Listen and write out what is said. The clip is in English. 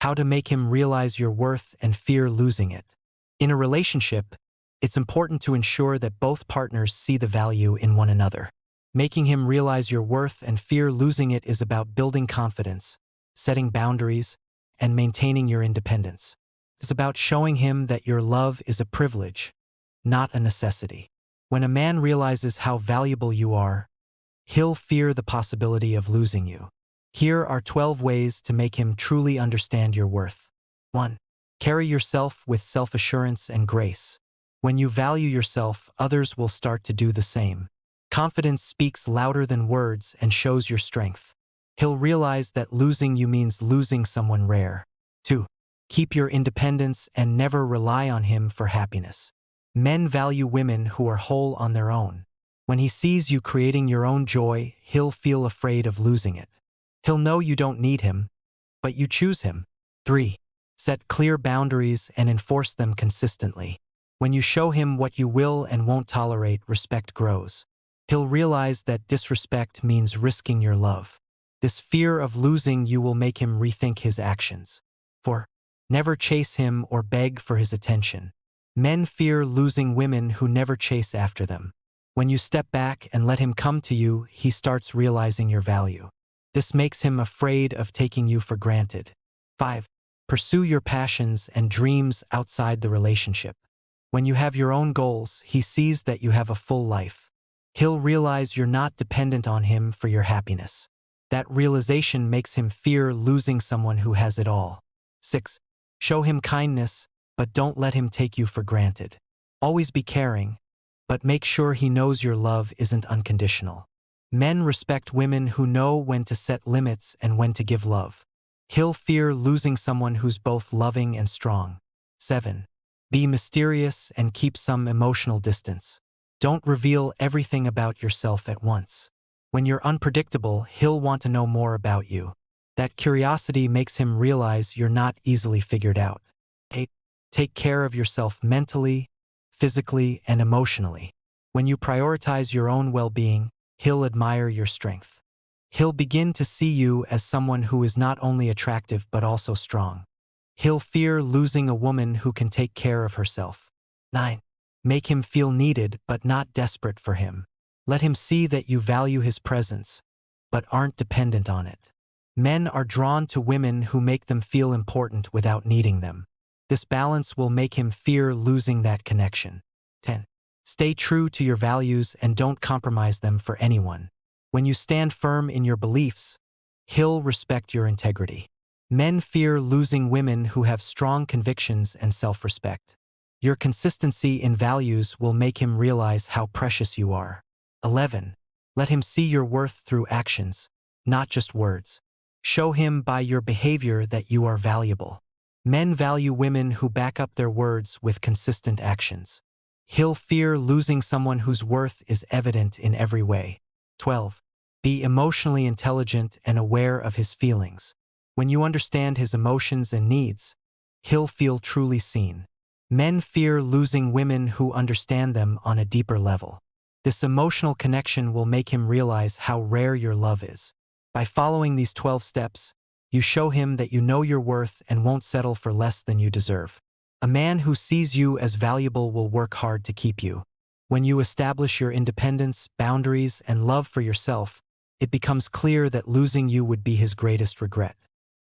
How to make him realize your worth and fear losing it. In a relationship, it's important to ensure that both partners see the value in one another. Making him realize your worth and fear losing it is about building confidence, setting boundaries, and maintaining your independence. It's about showing him that your love is a privilege, not a necessity. When a man realizes how valuable you are, he'll fear the possibility of losing you. Here are 12 ways to make him truly understand your worth. 1. Carry yourself with self-assurance and grace. When you value yourself, others will start to do the same. Confidence speaks louder than words and shows your strength. He'll realize that losing you means losing someone rare. 2. Keep your independence and never rely on him for happiness. Men value women who are whole on their own. When he sees you creating your own joy, he'll feel afraid of losing it. He'll know you don't need him, but you choose him. 3. Set clear boundaries and enforce them consistently. When you show him what you will and won't tolerate, respect grows. He'll realize that disrespect means risking your love. This fear of losing you will make him rethink his actions. 4. Never chase him or beg for his attention. Men fear losing women who never chase after them. When you step back and let him come to you, he starts realizing your value. This makes him afraid of taking you for granted. 5. Pursue your passions and dreams outside the relationship. When you have your own goals, he sees that you have a full life. He'll realize you're not dependent on him for your happiness. That realization makes him fear losing someone who has it all. 6. Show him kindness, but don't let him take you for granted. Always be caring, but make sure he knows your love isn't unconditional. Men respect women who know when to set limits and when to give love. He'll fear losing someone who's both loving and strong. 7. Be mysterious and keep some emotional distance. Don't reveal everything about yourself at once. When you're unpredictable, he'll want to know more about you. That curiosity makes him realize you're not easily figured out. 8. Take care of yourself mentally, physically, and emotionally. When you prioritize your own well-being, he'll admire your strength. He'll begin to see you as someone who is not only attractive but also strong. He'll fear losing a woman who can take care of herself. 9. Make him feel needed but not desperate for him. Let him see that you value his presence, but aren't dependent on it. Men are drawn to women who make them feel important without needing them. This balance will make him fear losing that connection. 10. Stay true to your values and don't compromise them for anyone. When you stand firm in your beliefs, he'll respect your integrity. Men fear losing women who have strong convictions and self-respect. Your consistency in values will make him realize how precious you are. 11. Let him see your worth through actions, not just words. Show him by your behavior that you are valuable. Men value women who back up their words with consistent actions. He'll fear losing someone whose worth is evident in every way. 12. Be emotionally intelligent and aware of his feelings. When you understand his emotions and needs, he'll feel truly seen. Men fear losing women who understand them on a deeper level. This emotional connection will make him realize how rare your love is. By following these 12 steps, you show him that you know your worth and won't settle for less than you deserve. A man who sees you as valuable will work hard to keep you. When you establish your independence, boundaries, and love for yourself, it becomes clear that losing you would be his greatest regret.